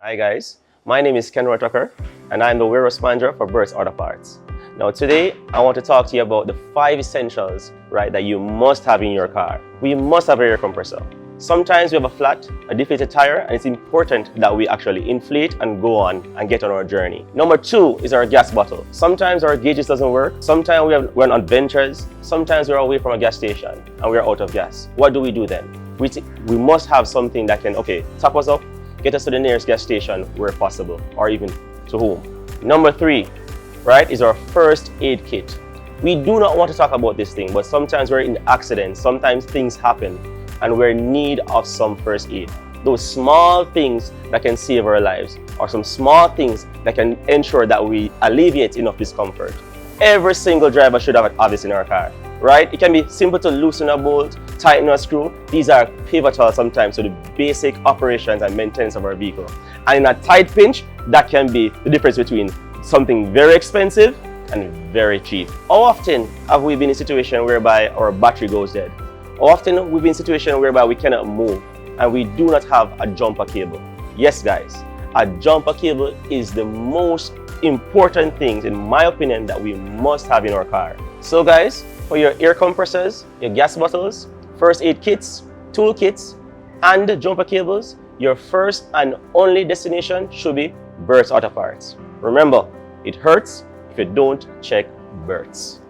Hi guys, my name is Ken Tucker and I'm the warehouse manager for BERT'S Auto Parts. Now today I want to talk to you about the 5 essentials, right, that you must have in your car. We must have an air compressor. Sometimes we have a flat, a deflated tire, and it's important that we actually inflate and go on and get on our journey. Number 2 is our gas bottle. Sometimes our gauges doesn't work. Sometimes we're on adventures. Sometimes we're away from a gas station and we're out of gas. What do we do then? We must have something that can, top us up, get us to the nearest gas station where possible, or even to home. Number 3, right, is our first aid kit. We do not want to talk about this thing, but sometimes we're in accidents, sometimes things happen, and we're in need of some first aid. Those small things that can save our lives, or some small things that can ensure that we alleviate enough discomfort. Every single driver should have this in our car, right? It can be simple to loosen a bolt, tighten a screw. These are pivotal sometimes to the basic operations and maintenance of our vehicle. And in a tight pinch, that can be the difference between something very expensive and very cheap. How often have we been in a situation whereby our battery goes dead? How often have we been in a situation whereby we cannot move and we do not have a jumper cable? Yes guys, a jumper cable is the most important thing, in my opinion, that we must have in our car. So guys, for your air compressors, your gas bottles, first aid kits, tool kits, and jumper cables, your first and only destination should be BERT'S Auto Parts. Remember, it hurts if you don't check BERT'S.